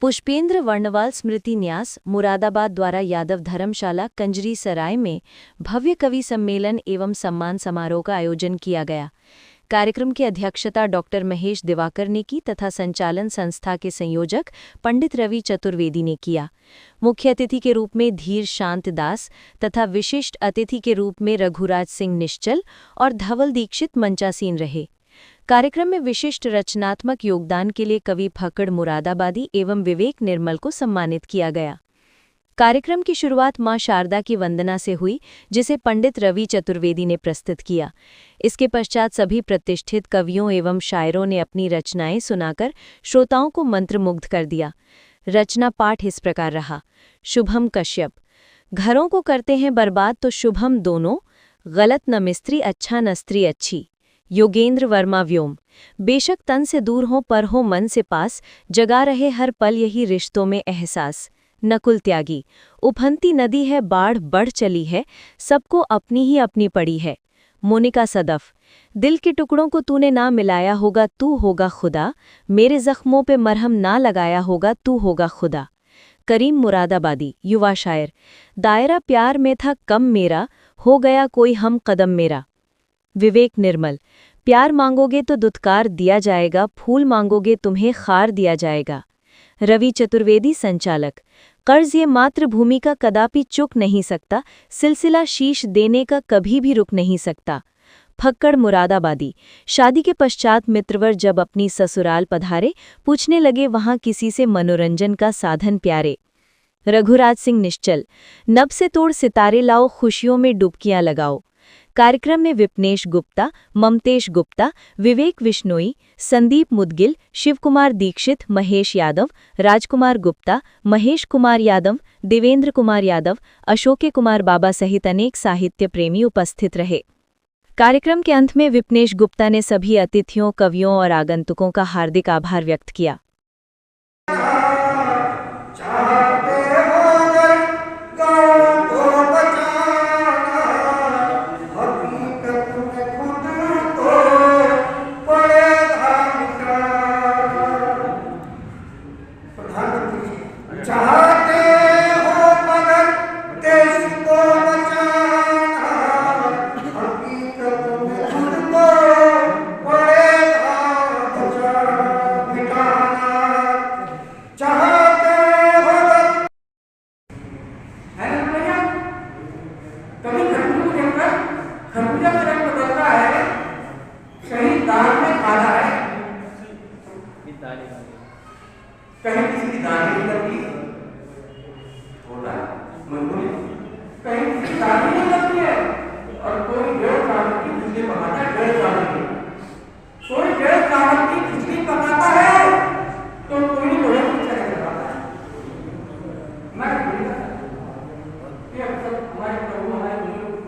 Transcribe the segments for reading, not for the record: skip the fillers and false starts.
पुष्पेंद्र वर्णवाल स्मृति न्यास मुरादाबाद द्वारा यादव धर्मशाला कंजरी सराय में भव्य कवि सम्मेलन एवं सम्मान समारोह का आयोजन किया गया। कार्यक्रम की अध्यक्षता डॉक्टर महेश दिवाकर ने की तथा संचालन संस्था के संयोजक पंडित रवि चतुर्वेदी ने किया। मुख्य अतिथि के रूप में धीर शांत दास तथा विशिष्ट अतिथि के रूप में रघुराज सिंह निश्चल और धवल दीक्षित मंचासीन रहे। कार्यक्रम में विशिष्ट रचनात्मक योगदान के लिए कवि फक्कड़ मुरादाबादी एवं विवेक निर्मल को सम्मानित किया गया। कार्यक्रम की शुरुआत मां शारदा की वंदना से हुई, जिसे पंडित रवि चतुर्वेदी ने प्रस्तुत किया। इसके पश्चात सभी प्रतिष्ठित कवियों एवं शायरों ने अपनी रचनाएं सुनाकर श्रोताओं को मंत्रमुग्ध कर दिया। रचना पाठ इस प्रकार रहा। शुभम कश्यप। घरों को करते हैं बर्बाद तो शुभम दोनों, गलत न मिस्त्री अच्छा न स्त्री अच्छी। योगेंद्र वर्मा व्योम। बेशक तन से दूर हो पर हो मन से पास, जगा रहे हर पल यही रिश्तों में एहसास। नकुल त्यागी। उफनती नदी है बाढ़ बढ़ चली है, सबको अपनी ही अपनी पड़ी है। मोनिका सदफ। दिल के टुकड़ों को तूने ना मिलाया होगा तू होगा खुदा, मेरे जख्मों पे मरहम ना लगाया होगा तू होगा खुदा। करीम मुरादाबादी युवा शायर। दायरा प्यार में था कम मेरा, हो गया कोई हम कदम मेरा। विवेक निर्मल। प्यार मांगोगे तो दुत्कार दिया जाएगा, फूल मांगोगे तुम्हें खार दिया जाएगा। रवि चतुर्वेदी संचालक। कर्ज ये मातृभूमि का कदापि चुक नहीं सकता, सिलसिला शीश देने का कभी भी रुक नहीं सकता। फक्कड़ मुरादाबादी। शादी के पश्चात मित्रवर जब अपनी ससुराल पधारे, पूछने लगे वहां किसी से मनोरंजन का साधन प्यारे। रघुराज सिंह निश्चल। नभ से तोड़ सितारे लाओ, खुशियों में डुबकियां लगाओ। कार्यक्रम में विपनेश गुप्ता, ममतेश गुप्ता, विवेक विश्नोई, संदीप मुदगिल, शिवकुमार दीक्षित, महेश यादव, राजकुमार गुप्ता, महेश कुमार यादव, देवेंद्र कुमार यादव, अशोके कुमार बाबा सहित अनेक साहित्य प्रेमी उपस्थित रहे। कार्यक्रम के अंत में विपनेश गुप्ता ने सभी अतिथियों, कवियों और आगंतुकों का हार्दिक आभार व्यक्त किया। कहीं किसी की दाढ़ी नहीं लगती थोड़ा मंगुली, कहीं किसी की दाढ़ी नहीं लगती है और कोई 1.5 साल की बिजली पकाता है। 1.5 साल की कोई 1.5 साल की बिजली पकाता है तो कोई लोहे की चढ़ करवाता है। मैं ये अक्सर हमारे प्रभु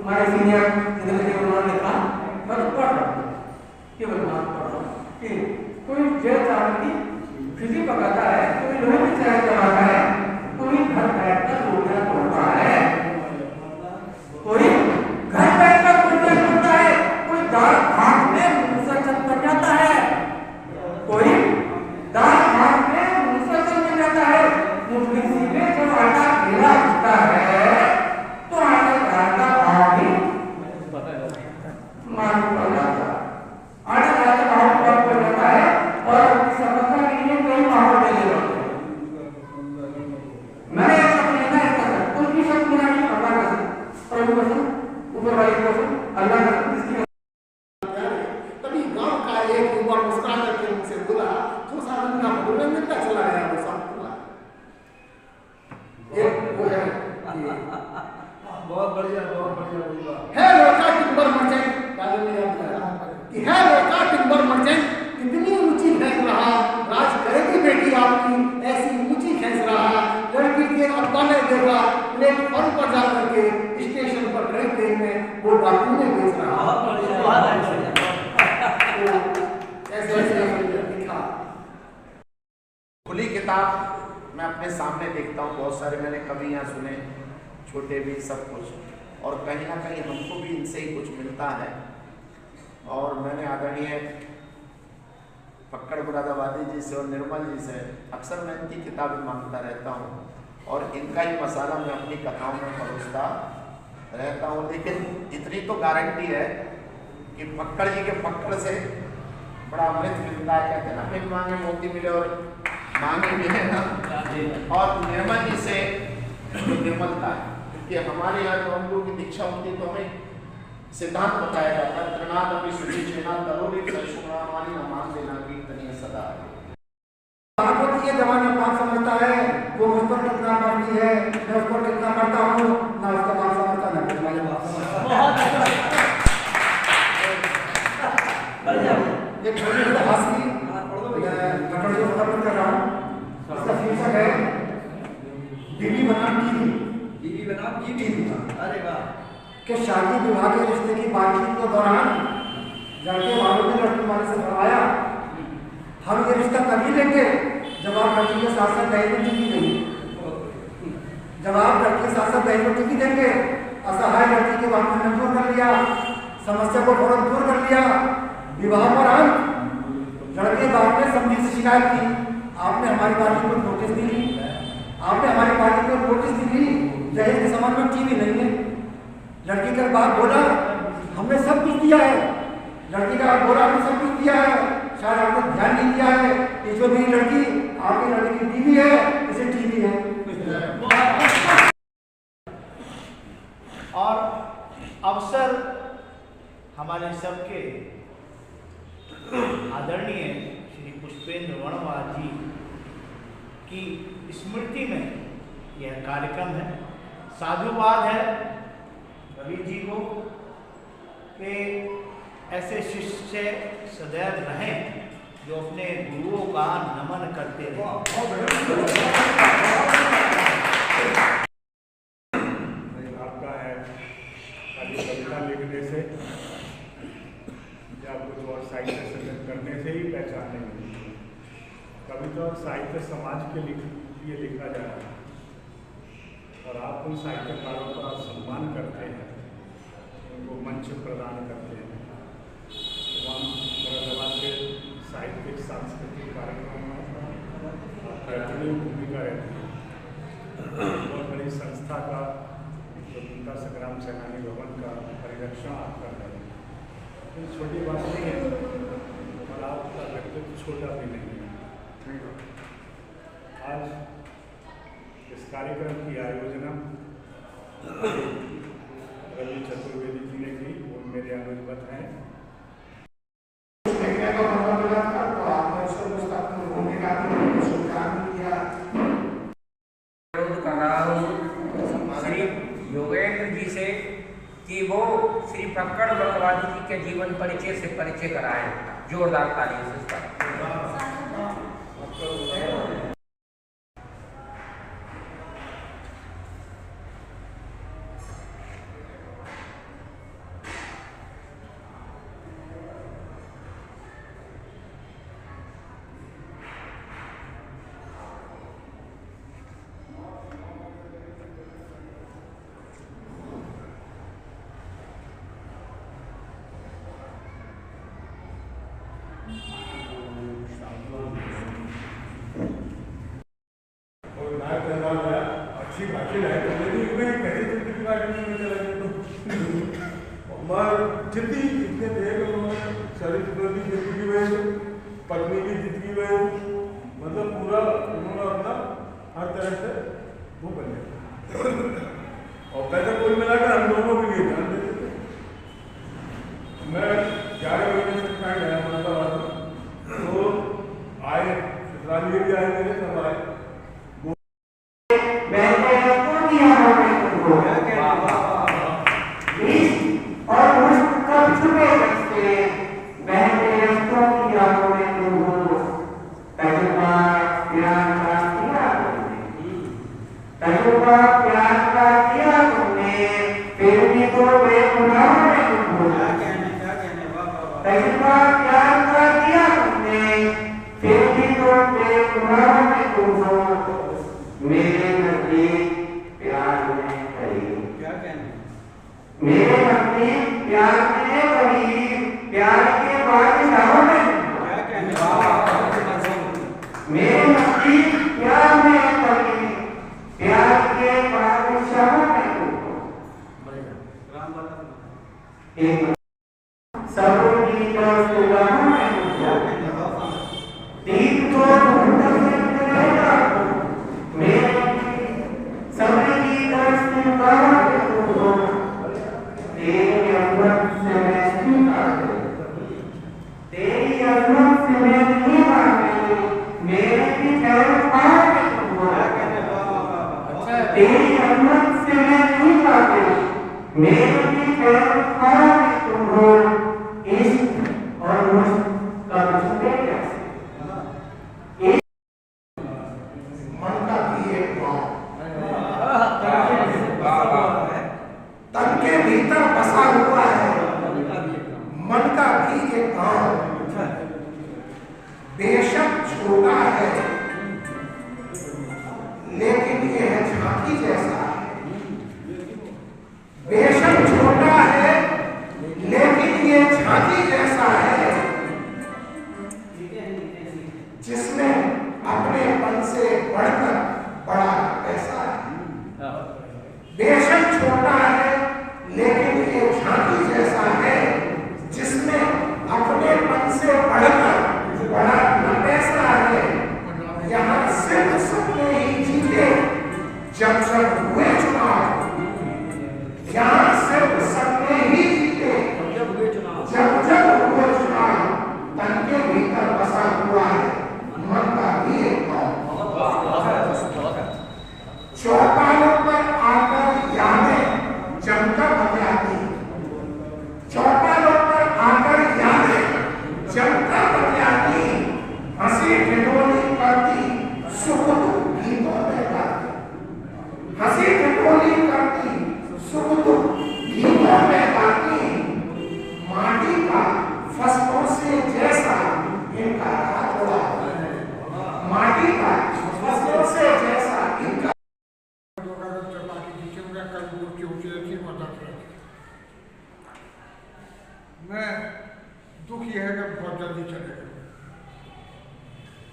हमारे सीनियर इधर के उन्होंने लिखा, मैं तो पढ़ रहा हूँ केवल बात पढ़ रहा हूँ कि कोई 1.5 साल की बिजली पकाता है, कोई लोहे की चाय चलाता है, कोई घर बैठकर रोटियां तोड़ता है, कोई घर बैठकर रोटियां तोड़ता है, कोई दाल भात में मुंह से चल बन जाता है, कोई दाल भात में मुंह से चल बन जाता है। मुफ्लिसी में जब आटा ढीला होता है तो आटे का भाव भी मालूम पड़ जाता है। आटे का भाव पड़ जाता है और अपनी समस्या के लिए कोई माहौल दे देगा। मैंने ऐसा कहना है कुछ भी शब्द मेरा नहीं पता कैसे प्रभु कसम ऊपर वाली कसम अल्लाह कसम जिसकी तभी गांव का एक युवा मुस्कुरा करके उनसे बोला, जो साधन का मनोरंजन का चला गया वो सब हुआ। एक वो है बहुत बढ़िया बोला है लड़का टिम्बर मर्चेंट कागज में याद आया कि है लड़का टिम्बर मर्चेंट, कितनी ऊंची खींच रहा, राज करेगी बेटी आपकी, ऐसी ऊंची खींच रहा। लड़की के अब्बा ने देखा, प्लेटफॉर्म पर जाकर के स्टेशन पर खड़े ट्रेन में वो डाकू ने बेच रहा। ऐसे लिखा। खुली किताब मैं अपने सामने देखता हूँ, बहुत सारे मैंने कवियाँ सुने, छोटे भी सब कुछ, और कहीं ना कहीं हमको भी इनसे ही कुछ मिलता है। और मैंने आदरणीय फक्कड़ मुरादाबादी जी से और निर्मल जी से अक्सर मैं इनकी किताबें मांगता रहता हूँ और इनका ही मसाला मैं अपनी कथाओं में परोसता रहता हूँ। लेकिन इतनी तो गारंटी है कि फक्कड़ जी के फक्कड़ से बड़ा अमृत मिलता है। कहते हैं ना, बिन मांगे मोती मिले और मांगे मिले ना। और निर्मल जी से निर्मलता है, क्योंकि हमारे यहाँ जो हम लोग की दीक्षा होती है तो हमें सिद्धांत बताया जाता है, त्रिनाद अभी सुची छेना तरोरी सशुरामानी नमान देना कीर्तनीय सदा। भागवत ये जमाना बात समझता है, वो मुझ पर कितना मरती है, मैं उस पर कितना मरता हूँ, ना उसका बात समझता ना मुझ वाले बात समझता। एक छोटी सी हासी घटना जो खत्म कर रहा हूँ, उसका शीर्षक है बीवी बनाम टीवी। अरे वाह। कि शादी विवाह के रिश्ते की बातचीत के दौरान लड़के वालों ने लड़की वाले से फरमाया, हम ये रिश्ता तभी लेंगे जब आप लड़की के साथ साथ दहेज में टीवी देंगे। जब आप लड़की के साथ साथ दहेज में टीवी देंगे, असहाय लड़की के बाप ने मंजूर कर लिया, समस्या को फौरन दूर कर लिया। विवाह पर लड़के बाप ने समझी से शिकायत की, आपने हमारी पार्टी को नोटिस दी, आपने हमारी पार्टी को नोटिस दी, दहेज के संबंध में टीवी नहीं है। लड़की का बाप बोला, हमने सब कुछ दिया है। लड़की का बाप बोला, हमने सब कुछ दिया है, शायद आपने ध्यान नहीं दिया है, ये जो मेरी लड़की आपकी लड़की की टीवी है, इसे टीवी है। और अवसर हमारे सबके आदरणीय श्री पुष्पेंद्र वर्णवाल जी की स्मृति में यह कार्यक्रम है। साधुवाद है रवि जी को कि ऐसे शिष्य सदैव रहें जो अपने गुरुओं का नमन करते रहें। आपका है खाली कविता लिखने से या कुछ और साहित्य सृजन करने से ही पहचान नहीं मिलती। कविता और साहित्य समाज के लिए लिखा जा रहा है और आप उन साहित्यकारों का सम्मान करते हैं, उनको मंच प्रदान करते हैं। तमाम मुरादाबाद के साहित्यिक सांस्कृतिक कार्यक्रमों में अग्रणी भूमिका रहती है। बहुत बड़ी संस्था का स्वतंत्रता संग्राम सेनानी भवन का परिरक्षण आप कर रहे हैं, तो छोटी बात नहीं है और आपका व्यक्तित्व छोटा भी नहीं है। आज इस कार्यक्रम की आयोजना रवि चतुर्वेदी जी ने की, वो मेरे अनुगत हैं। कर रहा हूँ श्री योगेंद्र जी से कि वो श्री फक्कड़ मुरादाबादी जी के जीवन परिचय से परिचय कराएं। जोरदार तालियों से इसका। अच्छी भाषण है तो लेकिन मैं कैसे जिंदगी के बारे में चला गया तो हमारे जितनी जितने थे उन्होंने शरीर की जिंदगी में, पत्नी की जिंदगी में, मतलब पूरा उन्होंने अपना हर तरह से वो बन गया। और पैसा कुल मिलाकर हम दोनों के लिए ध्यान देते थे। मैं 11 महीने से मैं गया मुरादाबाद में, तो आए ससुराली भी आए, मेरे सब आए। प्यार के बाद एक सर्वगीत सुगम दीप को ढूंढ रहेगा मेरे सर्वगीत सुगम तेरी अमृत से मैं नहीं तेरी अमृत से मैं नहीं भागे मेरे भी खैर पाओगे तेरी अमृत से मैं नहीं भागे मेरे भी खैर पाओगे तुम हो इश्क और मुश्क का छुपे कैसे मन का भी एक गाँव तन के भीतर बसा हुआ है मन का भी एक गाँव बेशक छोटा है लेकिन यह झांकी जैसा है बेशक छोटा है लेकिन ये झांकी जैसा है जिसमें अपनेपन से बढ़कर बड़ा पैसा है बेशक छोटा है लेकिन ये झांकी जैसा है जिसमें अपनेपन से बढ़कर बड़ा पैसा है यहाँ सिर्फ सपने ही जीते जब जब हुए चुनाव यहाँ सिर्फ सपने ही जीते जब जब हुए चुनाव तन के भीतर बसा हुआ है मन का भी एक चौपालों पर आकर यादें जमकर बतलाती चौपालों पर आकर यादें जमकर बतलाती हंसी ठिठोली करती सुख दुख गीतों में गाती हंसी ठिठोली करती सुख दुख गीतों में गाती माटी का फसलों से जैसा इनका हाथोड़ा माटी का फसलों से जैसा इनका मैं दुख यह है कि बहुत जल्दी चले गए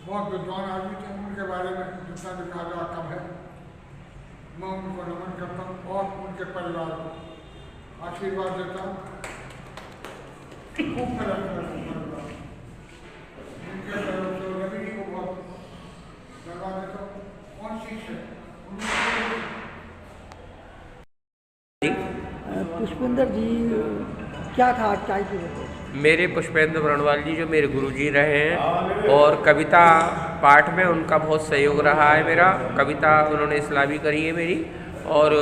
बहुत विद्वान आदमी थे उनके बारे में जितना भी कहा जा कम है मैं उनको नमन करता हूँ और उनके परिवार को आशीर्वाद देता हूँ खूब तरह उनके तरफ से रवि जी को बहुत धन्यवाद देता हूँ कौन शीश है पुष्पेंद्र जी क्या था आज चाय की वजह? मेरे पुष्पेंद्र बरणवाल जी जो मेरे गुरुजी रहे हैं और कविता पाठ में उनका बहुत सहयोग रहा है मेरा कविता उन्होंने इस्लामी करी है मेरी और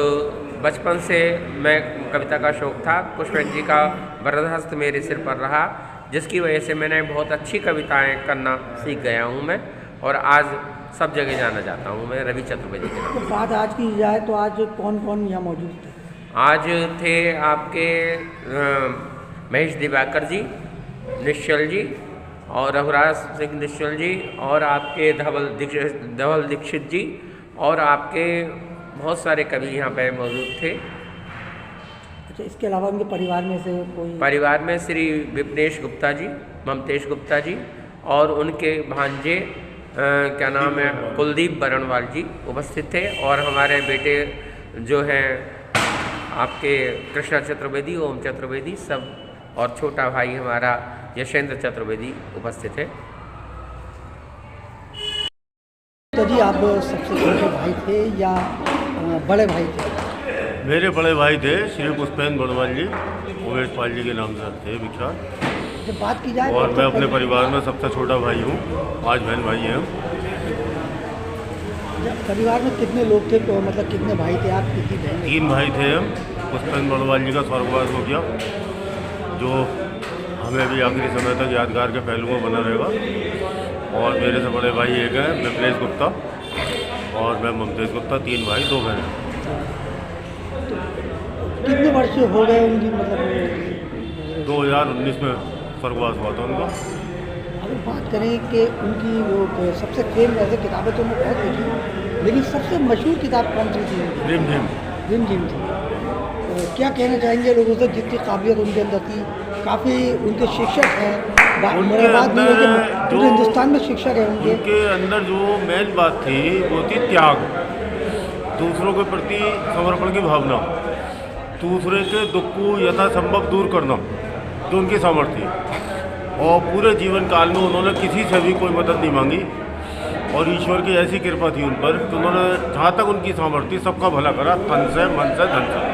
बचपन से मैं कविता का शौक़ था पुष्पेंद्र जी का वरद हस्त मेरे सिर पर रहा जिसकी वजह से मैंने बहुत अच्छी कविताएं करना सीख गया हूँ मैं और आज सब जगह जाना चाहता हूँ मैं रवि चतुर्वेदी के नाम। तो बात आज की जाए तो आज कौन कौन यहाँ मौजूद थे? आज थे आपके महेश दिवाकर जी निश्चल जी और रघुराज सिंह निश्चल जी और आपके धवल दीक्षित जी और आपके बहुत सारे कवि यहाँ पे मौजूद थे। अच्छा इसके अलावा उनके परिवार में से कोई? परिवार में श्री विपनेश गुप्ता जी ममतेश गुप्ता जी और उनके भांजे क्या नाम है कुलदीप बरणवाल जी उपस्थित थे और हमारे बेटे जो हैं आपके कृष्णा चतुर्वेदी ओम चतुर्वेदी सब और छोटा भाई हमारा यशेंद्र चतुर्वेदी उपस्थित है। तो जी आप सबसे छोटे भाई थे या बड़े भाई थे? मेरे बड़े भाई थे श्री पुष्पेंद्र बरणवाल जी उमेश पाल जी के नाम से थे विख्यात। जब बात की जाए और मैं अपने परिवार में सबसे छोटा भाई हूँ 5 बहन भाई हैं। परिवार में कितने लोग थे तो मतलब कितने भाई थे आप कितनी बहन? 3 भाई थे हम। पुष्पेंद्र बरणवाल जी का स्वर्गवास हो गया जो हमें भी आखिरी समय तक यादगार के पहलू में बना रहेगा और मेरे से बड़े भाई एक हैं विपनेश गुप्ता और मैं ममतेश गुप्ता 3 भाई 2 बहन। कितने वर्ष हो गए उनकी मतलब? 2019 में स्वर्गवास हुआ था उनका। अगर बात करें कि उनकी वो सबसे फेम ऐसे किताबें तो मैं बहुत लिखी लेकिन सबसे मशहूर किताब कौन सी थी? रिम झिम। रिम झिम थी। तो क्या कहना चाहेंगे लोगों से जितनी काबिलियत उनके अंदर थी? काफ़ी उनके शिक्षक हैं मेरे बात नहीं है कि पूरे हिंदुस्तान में शिक्षक है उनके अंदर जो मेन बात थी वो थी त्याग दूसरों के प्रति समर्पण की भावना। दूसरे के दुख को यथासंभव दूर करना जो उनकी सामर्थ्य है। और पूरे जीवन काल में उन्होंने किसी से भी कोई मदद नहीं मांगी और ईश्वर की ऐसी कृपा थी उन पर कि उन्होंने जहाँ तक उनकी सामर्थ्य सबका भला करा, तन से, मन से, धन से।